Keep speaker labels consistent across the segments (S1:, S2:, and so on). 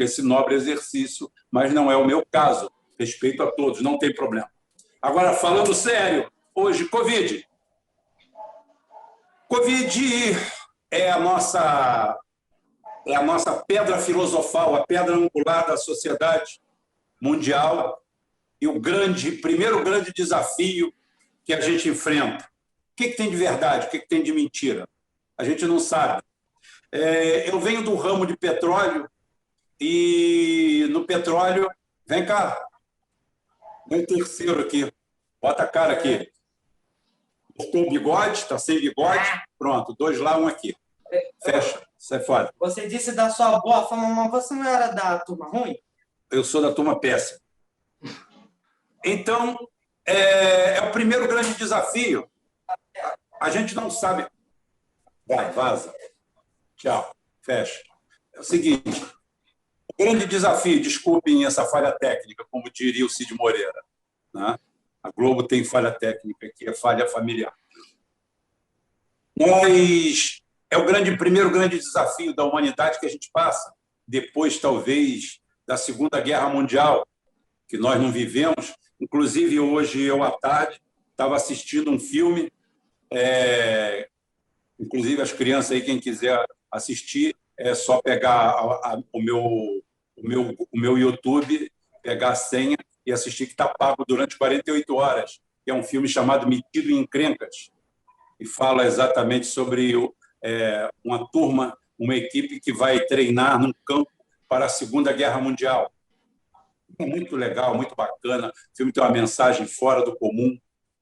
S1: esse nobre exercício, mas não é o meu caso. Respeito a todos, não tem problema. Agora, falando sério, hoje, Covid. Covid é a nossa pedra filosofal, a pedra angular da sociedade mundial e o primeiro grande desafio que a gente enfrenta. O que tem de verdade, o que tem de mentira? A gente não sabe. Eu venho do ramo de petróleo e no petróleo... Vem cá, vem terceiro aqui, bota a cara aqui. Botou o bigode, está sem bigode, pronto, 2 lá, 1 aqui. Fecha, sai fora.
S2: Você disse da sua boa fama, mas você não era da turma ruim?
S1: Eu sou da turma péssima. Então, é o primeiro grande desafio. A gente não sabe... Vai, vaza. Tchau, fecha. É o seguinte, o grande desafio, desculpem essa falha técnica, como diria o Cid Moreira, né? A Globo tem falha técnica, que é falha familiar. Mas é o primeiro grande desafio da humanidade que a gente passa, depois, talvez, da Segunda Guerra Mundial, que nós não vivemos. Inclusive, hoje, eu, à tarde, estava assistindo um filme, inclusive as crianças aí, quem quiser assistir, é só pegar o meu YouTube, pegar a senha e assistir, que está pago durante 48 horas, que é um filme chamado Metido em Encrencas, e fala exatamente sobre uma turma, uma equipe que vai treinar num campo para a Segunda Guerra Mundial. É muito legal, muito bacana. O filme tem uma mensagem fora do comum.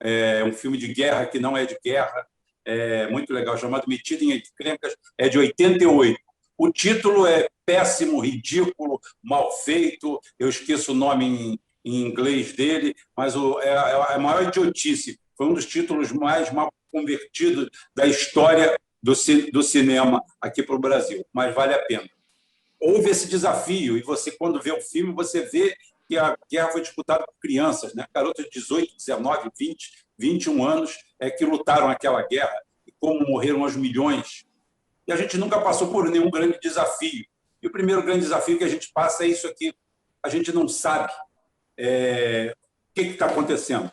S1: É um filme de guerra que não é de guerra. É muito legal, chamado Metido em Encrencas, é de 88. O título é péssimo, ridículo, mal feito. Eu esqueço o nome em inglês dele, mas é a maior idiotice. Foi um dos títulos mais mal convertidos da história do cinema aqui para o Brasil, mas vale a pena. Houve esse desafio, e você, quando vê o filme, você vê que a guerra foi disputada por crianças, né? Garotas de 18, 19, 20, 21 anos que lutaram aquela guerra, e como morreram aos milhões. E a gente nunca passou por nenhum grande desafio. E o primeiro grande desafio que a gente passa é isso aqui. A gente não sabe o que está acontecendo.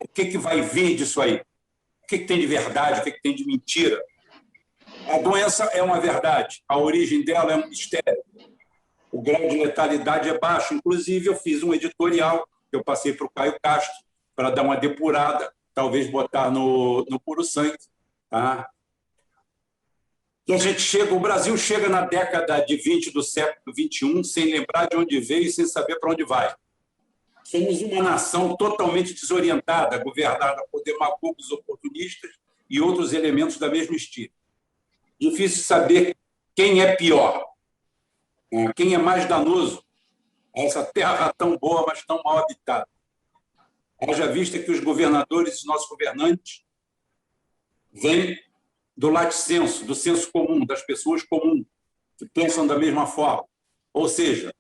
S1: O que vai vir disso aí? O que tem de verdade, o que tem de mentira? A doença é uma verdade, a origem dela é um mistério. O grau de letalidade é baixo. Inclusive, eu fiz um editorial que eu passei para o Caio Castro para dar uma depurada, talvez botar no puro sangue. Tá? E o Brasil chega na década de 20 do século XXI sem lembrar de onde veio e sem saber para onde vai. Somos uma nação totalmente desorientada, governada por demagogos oportunistas e outros elementos da mesma estilo. Difícil saber quem é pior, quem é mais danoso a essa terra tão boa, mas tão mal habitada. Haja vista que os governadores e nossos governantes vêm do latissenso, do senso comum, das pessoas comuns, que pensam da mesma forma. Ou seja,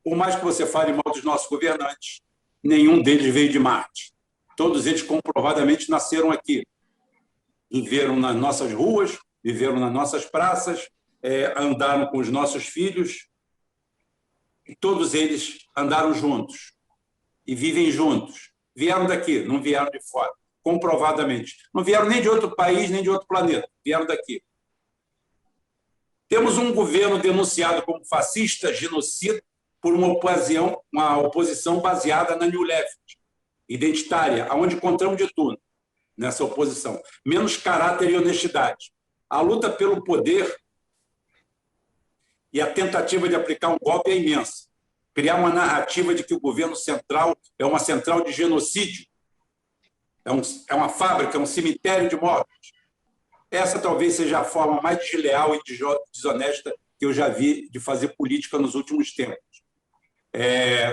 S1: por mais que você fale mal dos nossos governantes, nenhum deles veio de Marte. Todos eles comprovadamente nasceram aqui. Viveram nas nossas ruas, viveram nas nossas praças, andaram com os nossos filhos, e todos eles andaram juntos e vivem juntos. Vieram daqui, não vieram de fora, comprovadamente. Não vieram nem de outro país, nem de outro planeta, vieram daqui. Temos um governo denunciado como fascista, genocida, por uma oposição baseada na New Left, identitária, onde encontramos de tudo nessa oposição, menos caráter e honestidade. A luta pelo poder e a tentativa de aplicar um golpe é imensa. Criar uma narrativa de que o governo central é uma central de genocídio, é uma fábrica, é um cemitério de mortos. Essa talvez seja a forma mais desleal e desonesta que eu já vi de fazer política nos últimos tempos.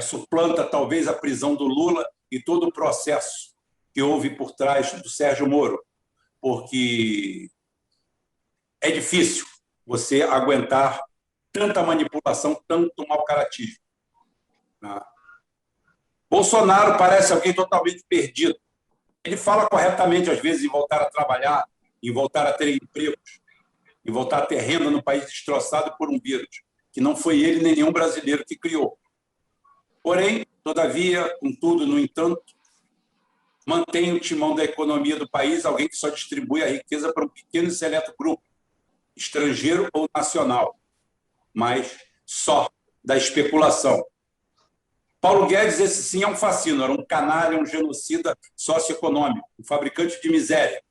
S1: Suplanta talvez a prisão do Lula e todo o processo que houve por trás do Sérgio Moro, porque é difícil você aguentar tanta manipulação, tanto mau caratismo. Bolsonaro parece alguém totalmente perdido. Ele fala corretamente, às vezes, em voltar a trabalhar, em voltar a ter empregos, em voltar a ter renda no país destroçado por um vírus, que não foi ele nem nenhum brasileiro que criou. Porém, todavia, contudo, no entanto, mantém o timão da economia do país alguém que só distribui a riqueza para um pequeno e seleto grupo, estrangeiro ou nacional, mas só da especulação. Paulo Guedes, esse sim, é um fascínio, um canalha, um genocida socioeconômico, um fabricante de miséria,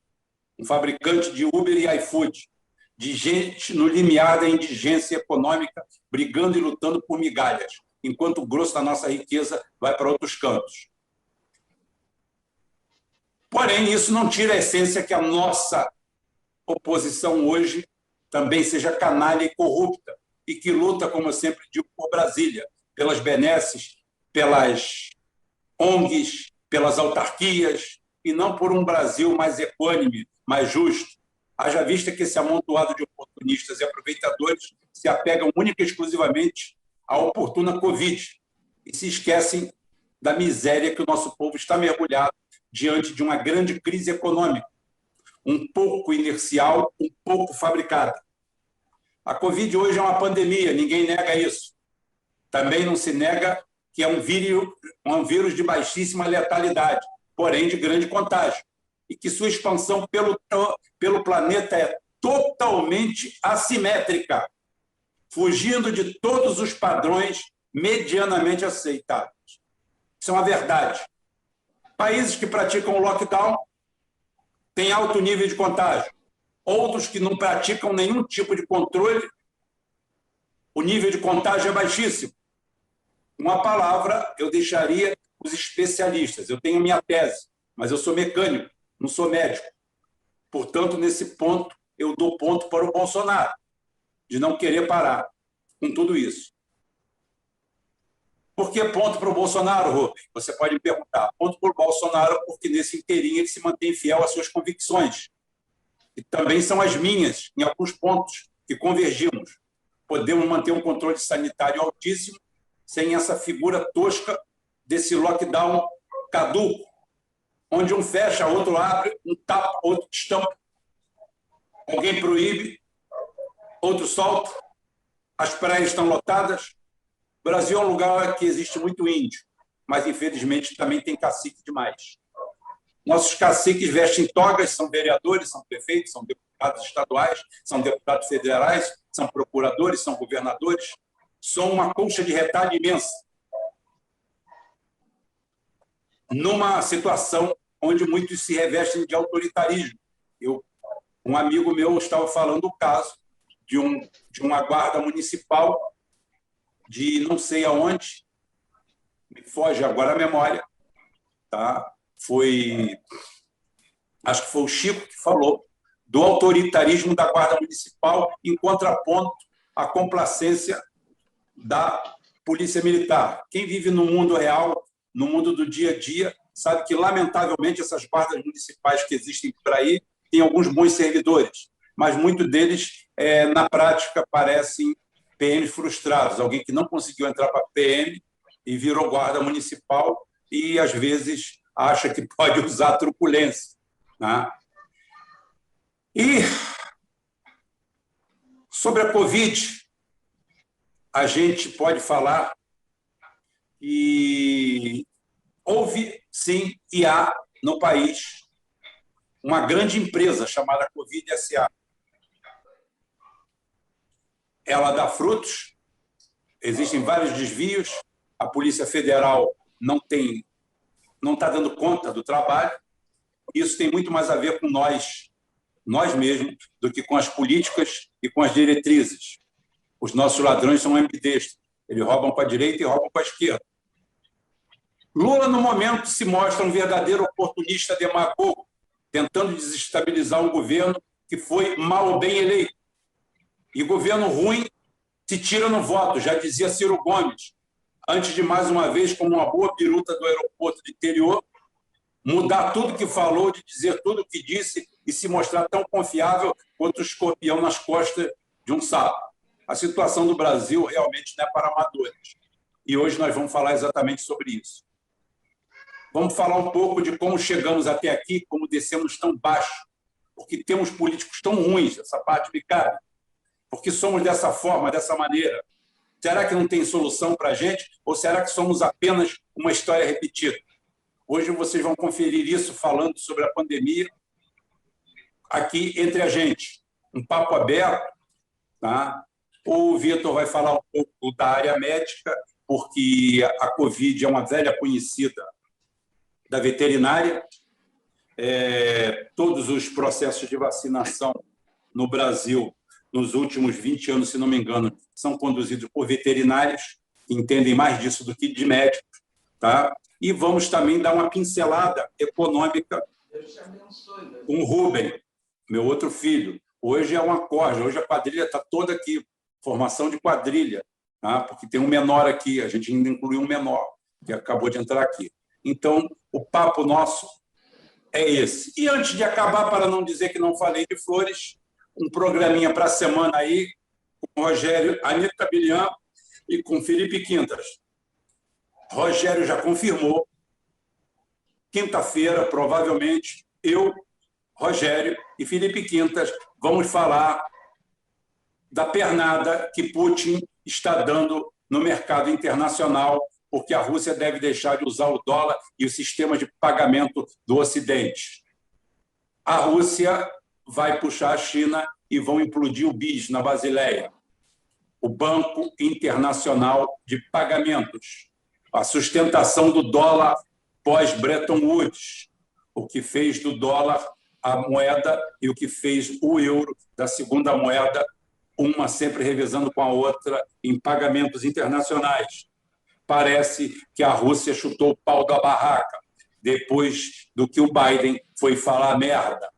S1: um fabricante de Uber e iFood, de gente no limiar da indigência econômica, brigando e lutando por migalhas, enquanto o grosso da nossa riqueza vai para outros cantos. Porém, isso não tira a essência que a nossa oposição hoje também seja canalha e corrupta, e que luta, como eu sempre digo, por Brasília, pelas benesses, pelas ONGs, pelas autarquias, e não por um Brasil mais equânime, mais justo. Haja vista que esse amontoado de oportunistas e aproveitadores se apegam única e exclusivamente à oportuna Covid e se esquecem da miséria que o nosso povo está mergulhado diante de uma grande crise econômica, um pouco inercial, um pouco fabricada. A Covid hoje é uma pandemia, ninguém nega isso. Também não se nega que é um vírus de baixíssima letalidade, porém de grande contágio, e que sua expansão pelo planeta é totalmente assimétrica, fugindo de todos os padrões medianamente aceitáveis. Isso é uma verdade. Países que praticam o lockdown têm alto nível de contágio. Outros que não praticam nenhum tipo de controle, o nível de contágio é baixíssimo. Uma palavra eu deixaria os especialistas. Eu tenho minha tese, mas eu sou mecânico, não sou médico. Portanto, nesse ponto, eu dou ponto para o Bolsonaro, de não querer parar com tudo isso. Por que ponto para o Bolsonaro, Rubem? Você pode me perguntar. Ponto para o Bolsonaro porque nesse inteirinho ele se mantém fiel às suas convicções, que também são as minhas, em alguns pontos que convergimos. Podemos manter um controle sanitário altíssimo sem essa figura tosca desse lockdown caduco, onde um fecha, outro abre, um tapa, outro estampa, alguém proíbe, outro solta, as praias estão lotadas. O Brasil é um lugar que existe muito índio, mas, infelizmente, também tem cacique demais. Nossos caciques vestem togas, são vereadores, são prefeitos, são deputados estaduais, são deputados federais, são procuradores, são governadores. São uma colcha de retalho imensa. Numa situação onde muitos se revestem de autoritarismo. Um amigo meu estava falando o caso de uma guarda municipal de não sei aonde, me foge agora a memória, tá? Acho que foi o Chico que falou do autoritarismo da guarda municipal em contraponto à complacência da polícia militar. Quem vive no mundo real, no mundo do dia a dia, sabe que, lamentavelmente, essas guardas municipais que existem por aí têm alguns bons servidores, mas muitos deles, na prática, parecem PMs frustrados, alguém que não conseguiu entrar para PM e virou guarda municipal e, às vezes, acha que pode usar truculência, né? E, sobre a Covid, a gente pode falar que houve, sim, e há no país uma grande empresa chamada Covid SA. Ela dá frutos, existem vários desvios, a Polícia Federal não está dando conta do trabalho. Isso tem muito mais a ver com nós mesmos, do que com as políticas e com as diretrizes. Os nossos ladrões são ambidestros. Eles roubam com a direita e roubam com a esquerda. Lula, no momento, se mostra um verdadeiro oportunista demagogo, tentando desestabilizar um governo que foi mal ou bem eleito. E governo ruim se tira no voto, já dizia Ciro Gomes, antes de, mais uma vez, como uma boa biruta do aeroporto do interior, mudar tudo que falou, de dizer tudo que disse e se mostrar tão confiável quanto o escorpião nas costas de um sapo. A situação do Brasil realmente não é para amadores. E hoje nós vamos falar exatamente sobre isso. Vamos falar um pouco de como chegamos até aqui, como descemos tão baixo, porque temos políticos tão ruins, essa parte me cabe, porque somos dessa forma, dessa maneira. Será que não tem solução para a gente? Ou será que somos apenas uma história repetida? Hoje vocês vão conferir isso falando sobre a pandemia aqui entre a gente. Um papo aberto, tá? O Vitor vai falar um pouco da área médica, porque a Covid é uma velha conhecida da veterinária. Todos os processos de vacinação no Brasil, nos últimos 20 anos, se não me engano, são conduzidos por veterinários, que entendem mais disso do que de médicos. Tá? E vamos também dar uma pincelada econômica com o Rubem, meu outro filho. Hoje é uma corja, hoje a quadrilha está toda aqui, formação de quadrilha, tá? Porque tem um menor aqui, a gente ainda incluiu um menor, que acabou de entrar aqui. Então, o papo nosso é esse. E antes de acabar, para não dizer que não falei de flores, um programinha para a semana aí, com o Rogério, Anita Bilian e com Felipe Quintas. Rogério já confirmou. Quinta-feira, provavelmente, eu, Rogério e Felipe Quintas vamos falar da pernada que Putin está dando no mercado internacional, porque a Rússia deve deixar de usar o dólar e o sistema de pagamento do Ocidente. A Rússia vai puxar a China e vão implodir o BIS na Basileia, o Banco Internacional de Pagamentos, a sustentação do dólar pós-Bretton Woods, o que fez do dólar a moeda e o que fez o euro da segunda moeda, uma sempre revezando com a outra em pagamentos internacionais. Parece que a Rússia chutou o pau da barraca depois do que o Biden foi falar merda.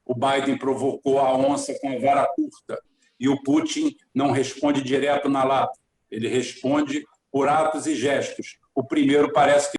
S1: O Biden provocou a onça com a vara curta e o Putin não responde direto na lata. Ele responde por atos e gestos. O primeiro parece que